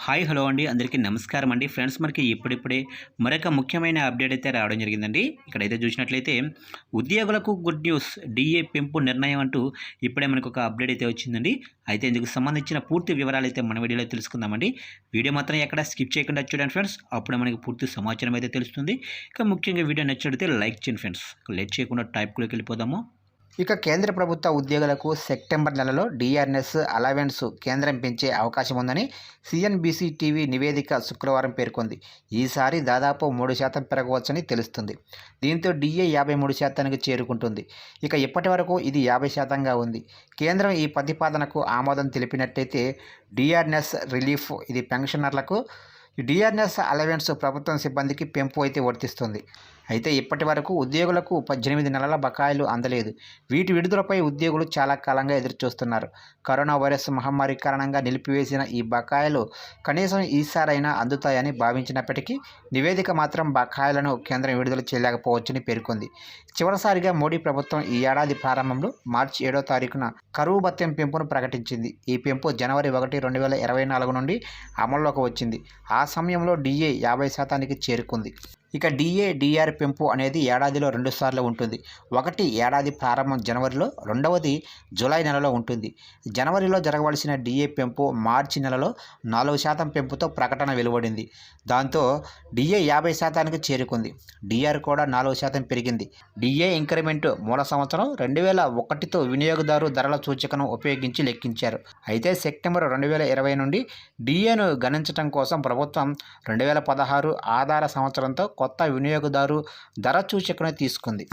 Hi hello అండి అందరికీ నమస్కారం అండి ఫ్రెండ్స్. మనకి ఇప్పుడిప్పుడే మరొక ముఖ్యమైన అప్డేట్ అయితే రావడం జరిగిందండి. ఇక్కడైతే చూసినట్లయితే ఉద్యోగులకు గుడ్ న్యూస్, డిఏ పెంపు నిర్ణయం అంటూ ఇప్పుడే మనకు ఒక అప్డేట్ అయితే వచ్చిందండి. అయితే ఇందుకు సంబంధించిన పూర్తి వివరాలు అయితే మన వీడియోలో తెలుసుకుందామండి. వీడియో మాత్రం ఎక్కడ స్కిప్ చేయకుండా చూడండి ఫ్రెండ్స్, అప్పుడు మనకి పూర్తి సమాచారం అయితే తెలుస్తుంది. ఇక ముఖ్యంగా వీడియో నచ్చినట్లయితే లైక్ చేయండి ఫ్రెండ్స్. లేట్ చేయకుండా టాపిక్లోకి వెళ్ళిపోదాము. ఇక కేంద్ర ప్రభుత్వ ఉద్యోగులకు సెప్టెంబర్ నెలలో డిఆర్ఎస్ అలవెన్స్ కేంద్రం పెంచే అవకాశం ఉందని సిఎన్బిసి టీవీ నివేదిక శుక్రవారం పేర్కొంది. ఈసారి దాదాపు 3% పెరగవచ్చని తెలుస్తుంది. దీంతో డిఏ 53%కి చేరుకుంటుంది. ఇక ఇప్పటి వరకు ఇది 50%గా ఉంది. కేంద్రం ఈ ప్రతిపాదనకు ఆమోదం తెలిపినట్టయితే డిఆర్ఎస్ రిలీఫ్ ఇది పెన్షనర్లకు, డిఆర్ఎస్ అలవెన్స్ ప్రభుత్వం సిబ్బందికి పెంపు అయితే వర్తిస్తుంది. అయితే ఇప్పటి వరకు ఉద్యోగులకు 18 నెలల బకాయిలు అందలేదు. వీటి విడుదలపై ఉద్యోగులు చాలా కాలంగా ఎదురుచూస్తున్నారు. కరోనా వైరస్ మహమ్మారి కారణంగా నిలిపివేసిన ఈ బకాయిలు కనీసం ఈసారైనా అందుతాయని భావించినప్పటికీ నివేదిక మాత్రం బకాయిలను కేంద్రం విడుదల చేయలేకపోవచ్చని పేర్కొంది. చివరిసారిగా మోడీ ప్రభుత్వం ఈ ఏడాది ప్రారంభంలో మార్చి 7వ తారీఖున కరువు భత్యం పెంపును ప్రకటించింది. ఈ పెంపు జనవరి 1, 2024 నుండి అమల్లోకి వచ్చింది. ఆ సమయంలో డిఏ 50%కి చేరుకుంది. ఇక డిఆర్ పెంపు అనేది ఏడాదిలో 2 సార్లు ఉంటుంది. ఒకటి ఏడాది ప్రారంభం జనవరిలో, రెండవది జూలై నెలలో ఉంటుంది. జనవరిలో జరగవలసిన డిఏ పెంపు మార్చి నెలలో 4% పెంపుతో ప్రకటన వెలువడింది. దాంతో డిఏ 50%కి చేరుకుంది. డిఆర్ కూడా 4% పెరిగింది. డిఏ ఇంక్రిమెంట్ మూల సంవత్సరం 2001తో వినియోగదారు ధరల సూచికను ఉపయోగించి లెక్కించారు. అయితే సెప్టెంబర్ 2020 నుండి డిఏను గణించడం కోసం ప్రభుత్వం 2016 ఆధార సంవత్సరంతో కొత్త వినియోగదారు ధర సూచికను తీసుకుంది.